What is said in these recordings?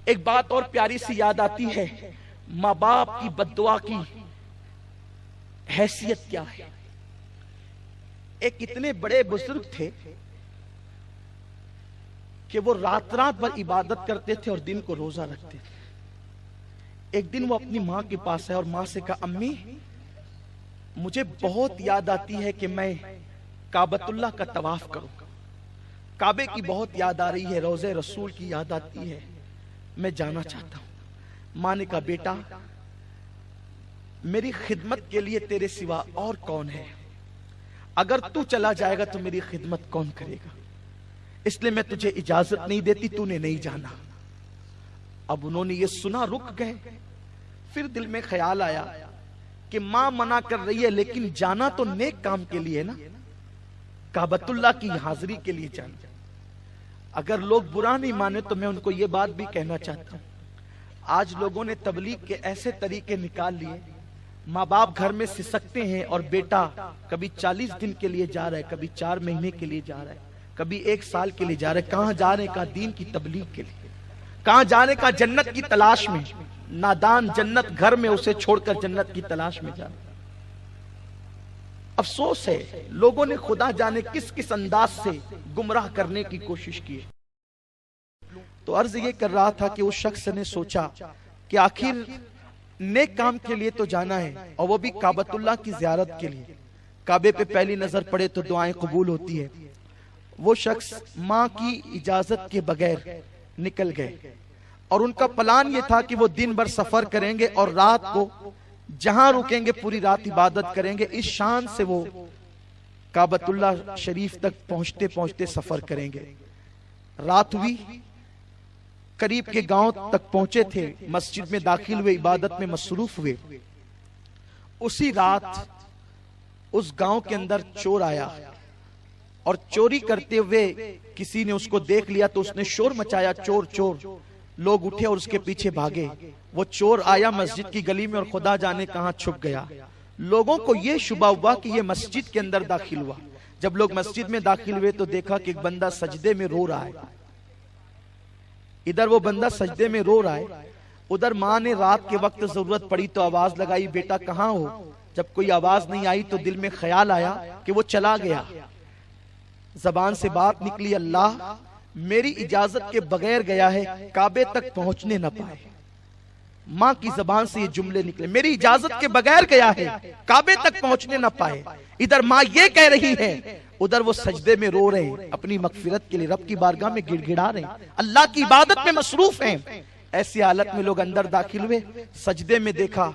ایک بات اور پیاری سی یاد آتی ہے، ماں باپ کی بد دعا کی حیثیت کیا ہے۔ ایک اتنے بڑے بزرگ تھے کہ وہ رات رات بھر عبادت کرتے تھے اور دن کو روزہ رکھتے تھے۔ ایک دن وہ اپنی ماں کے پاس ہے اور ماں سے کہا، امی مجھے بہت یاد آتی ہے کہ میں کعبۃ اللہ کا طواف کروں، کعبے کی بہت یاد آ رہی ہے، روضہ رسول کی یاد آتی ہے، میں جانا چاہتا ہوں۔ ماں نے کہا، بیٹا میری خدمت کے لیے تیرے سوا اور کون ہے؟ اگر تو چلا جائے گا تو میری خدمت کون کرے گا؟ اس لیے میں تجھے اجازت نہیں دیتی، تو نے نہیں جانا۔ اب انہوں نے یہ سنا، رک گئے۔ پھر دل میں خیال آیا کہ ماں منع کر رہی ہے لیکن جانا تو نیک کام کے لیے نا، کعبۃ اللہ کی حاضری کے لیے جانا۔ اگر لوگ برا نہیں مانے تو میں ان کو یہ بات بھی کہنا چاہتا ہوں، آج لوگوں نے تبلیغ کے ایسے طریقے نکال لیے، ماں باپ گھر میں سسکتے ہیں اور بیٹا کبھی 40 دن کے لیے جا رہا ہے، کبھی 4 مہینے کے لیے جا رہا ہے، کبھی 1 سال کے لیے جا رہا ہے۔ کہاں جانے کا؟ دین کی تبلیغ کے لیے۔ کہاں جانے کا؟ جنت کی تلاش میں۔ نادان جنت گھر میں اسے چھوڑ کر جنت کی تلاش میں جا رہا ہے۔ افسوس ہے لوگوں نے خدا جانے کس کس انداز سے گمراہ کرنے کی کوشش کی۔ تو عرض یہ کر رہا تھا کہ اس شخص نے سوچا کہ آخر نیک کام کے لیے تو جانا ہے، اور وہ بھی کعبۃ اللہ کی زیارت کے لیے۔ کعبے پہ پہلی نظر پڑے تو دعائیں قبول ہوتی ہے۔ وہ شخص ماں کی اجازت کے بغیر نکل گئے، اور ان کا پلان یہ تھا کہ وہ دن بھر سفر کریں گے اور رات کو جہاں رکیں گے پوری رات عبادت کریں گے۔ اس شان سے وہ کعبۃ اللہ شریف تک پہنچتے پہنچتے سفر کریں گے۔ رات ہوئی، قریب کے گاؤں تک پہنچے تھے، مسجد میں داخل ہوئے، عبادت میں مصروف ہوئے۔ اسی رات اس گاؤں کے اندر چور آیا، اور چوری کرتے ہوئے کسی نے اس کو دیکھ لیا تو اس نے شور مچایا، چور چور۔ لوگ اٹھے اور اس کے پیچھے بھاگے۔ وہ چور آیا مسجد کی گلی میں اور خدا جانے کہاں چھپ گیا۔ لوگوں کو یہ شبہ ہوا کہ یہ مسجد کے اندر داخل ہوا۔ جب لوگ مسجد میں داخل ہوئے تو دیکھا کہ ایک بندہ سجدے میں رو رہا ہے۔ ادھر وہ بندہ سجدے میں رو رہا ہے، ادھر ماں نے رات کے وقت ضرورت پڑی تو آواز لگائی، بیٹا کہاں ہو؟ جب کوئی آواز نہیں آئی تو دل میں خیال آیا کہ وہ چلا گیا۔ زبان سے بات نکلی، اللہ میری اجازت کے بغیر گیا ہے، کعبے تک پہنچنے نہ پائے۔ ماں کی زبان سے یہ جملے نکلے، میری اجازت کے بغیر گیا ہے، کعبے تک پہنچنے نہ پائے۔ ادھر ماں یہ کہہ رہی ہے، ادھر وہ سجدے میں رو رہے ہیں، اپنی مغفرت کے لیے رب کی بارگاہ میں گڑ گڑا رہے ہیں، اللہ کی عبادت میں مصروف ہیں۔ ایسی حالت میں لوگ اندر داخل ہوئے، سجدے میں دیکھا،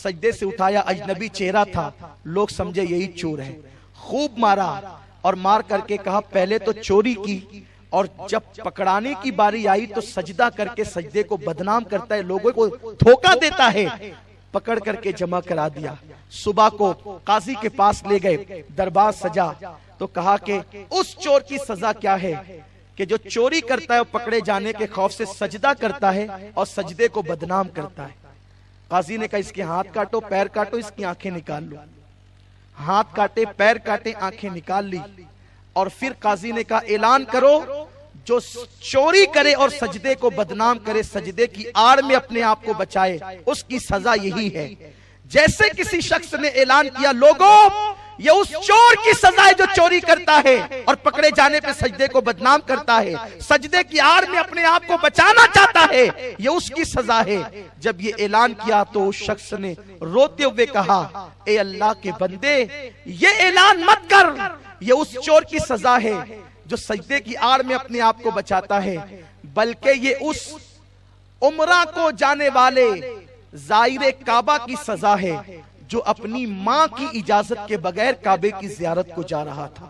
سجدے سے اٹھایا، اجنبی چہرہ تھا، لوگ سمجھے یہی چور ہے۔ خوب مارا، اور مار کر کے کہا پہلے تو چوری کی، اور جب پکڑانے کی باری آئی تو سجدہ کر کے سجدے کو بدنام کرتا ہے، لوگوں کو دھوکہ دیتا ہے۔ پکڑ کر کے جمع کرا دیا۔ صبح کو قاضی کے پاس لے گئے، دربار سجا تو کہا کہ اس چور کی سزا کیا ہے کہ جو چوری کرتا ہے وہ پکڑے جانے کے خوف سے سجدہ کرتا ہے اور سجدے کو بدنام کرتا ہے۔ قاضی نے کہا اس کے ہاتھ کاٹو، پیر کاٹو، اس کی آنکھیں نکال لو۔ ہاتھ کاٹے، پیر کاٹے، آنکھیں نکال لی، اور پھر قاضی نے کہا اعلان کرو جو چوری کرے اور سجدے کو بدنام کرے، سجدے کی آڑ میں اپنے آپ کو بچائے، اس کی سزا یہی ہے۔ جیسے کسی شخص نے اعلان کیا لوگوں یہ اس چور کی سزا ہے جو چوری کرتا ہے اور پکڑے جانے پہ سجدے کو بدنام کرتا ہے، سجدے کی آڑ میں اپنے آپ کو بچانا چاہتا ہے، یہ اس کی سزا ہے۔ جب یہ اعلان کیا تو اس شخص نے روتے ہوئے کہا اے اللہ کے بندے یہ اعلان مت کر، یہ اس چور کی سزا ہے جو سجدے کی آڑ میں اپنے آپ کو بچاتا ہے، بلکہ یہ اس عمرہ کو جانے والے زائر کعبہ کی سزا ہے جو اپنی ماں کی اجازت کے بغیر کعبے کی زیارت کو جا رہا تھا۔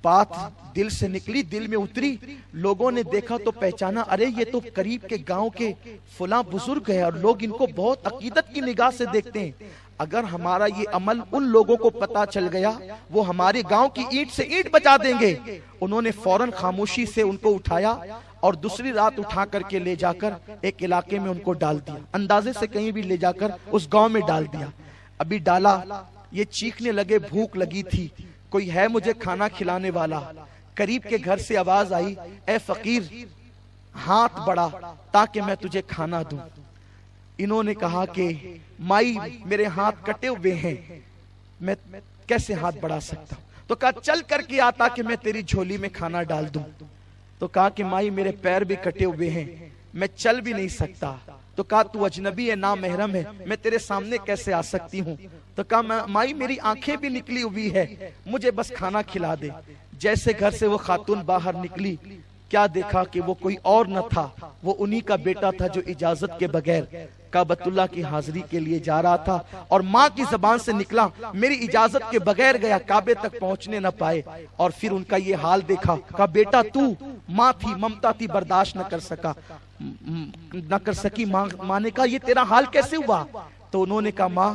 بات دل سے نکلی، دل میں اتری، لوگوں نے دیکھا تو پہچانا، ارے یہ تو قریب کے گاؤں کے فلاں بزرگ ہے، اور لوگ ان کو بہت عقیدت کی نگاہ سے دیکھتے ہیں۔ اگر ہمارا یہ عمل ان لوگوں کو پتا چل گیا وہ ہمارے گاؤں کی اینٹ سے اینٹ بچا دیں گے۔ انہوں نے فوراً خاموشی سے ان کو اٹھایا اور دوسری رات اٹھا کر کے لے جا کر ایک علاقے میں ان کو ڈال دیا، اندازے سے کہیں بھی لے جا کر اس گاؤں میں ڈال دیا۔ ابھی ڈالا، یہ چیخنے لگے، بھوک لگی تھی، کوئی ہے مجھے کھانا کھلانے والا؟ قریب کے گھر سے آواز آئی اے فقیر ہاتھ بڑھا تاکہ میں تجھے کھانا دوں۔ انہوں نے کہا کہ مائی میرے ہاتھ کٹے ہوئے ہیں، میں کیسے ہاتھ بڑھا سکتا ہوں؟ تو کہا چل کر کے آتا کہ میں تیری جھولی میں کھانا ڈال دوں۔ تو کہا کہ مائی میرے پیر بھی کٹے ہوئے ہیں، میں چل بھی نہیں سکتا۔ تو کہا تو اجنبی ہے، نامحرم ہے، میں تیرے سامنے کیسے آ سکتی ہوں؟ تو کہا مائی میری آنکھیں بھی نکلی ہوئی ہے، مجھے بس کھانا کھلا دے۔ جیسے گھر سے وہ خاتون باہر نکلی، کیا دیکھا کہ وہ کوئی اور نہ تھا، وہ انہی کا بیٹا تھا جو اجازت کے بغیر کعبۃ اللہ کی حاضری کے لیے جا رہا تھا، اور ماں کی زبان سے نکلا میری اجازت کے بغیر گیا، کعبے تک پہنچنے نہ پائے۔ اور پھر ان کا یہ حال دیکھا، کہا بیٹا تو، ماں تھی، ممتا تھی، برداشت نہ کر سکی۔ ماں نے کہا یہ تیرا حال کیسے ہوا؟ تو انہوں نے کہا ماں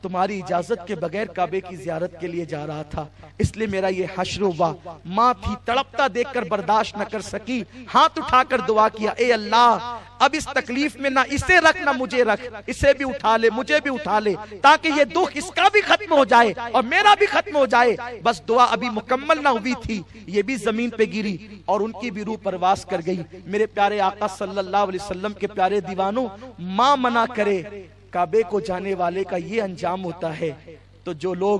تمہاری اجازت کے بغیر کعبے کی زیارت کے لیے جا رہا تھا، اس لیے میرا یہ حشر ہوا۔ ماں تھی، تڑپتا دیکھ کر برداشت نہ کر سکی، ہاتھ اٹھا کر دعا کیا، اے اللہ اب اس تکلیف میں نہ اسے رکھ نہ مجھے رکھ، اسے بھی اٹھا لے مجھے بھی اٹھا لے، تاکہ یہ دکھ اس کا بھی ختم ہو جائے اور میرا بھی ختم ہو جائے۔ بس دعا ابھی مکمل نہ ہوئی تھی، یہ بھی زمین پہ گری اور ان کی بھی روح پرواز کر گئی۔ میرے پیارے آقا صلی اللہ علیہ وسلم کے پیارے دیوانوں، ماں منع کرے کعبے کو جانے والے کا یہ انجام ہوتا ہے۔ تو جو لوگ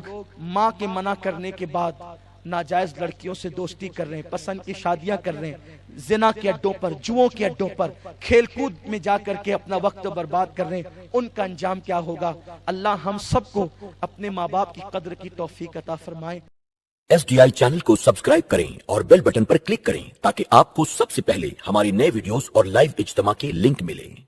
ماں کے منع کرنے کے بعد ناجائز لڑکیوں سے دوستی کر رہے ہیں، پسند کی شادیاں کر رہے ہیں، زنا کے اڈوں پر، جوؤں کے اڈوں پر، کھیل کود میں جا کر کے اپنا وقت برباد کر رہے ہیں، ان کا انجام کیا ہوگا؟ اللہ ہم سب کو اپنے ماں باپ کی قدر کی توفیق عطا فرمائے۔ SDI چینل کو سبسکرائب کریں اور بیل بٹن پر کلک کریں تاکہ آپ کو سب سے پہلے ہماری نئے ویڈیوز اور لائیو اجتماع کے لنک ملیں۔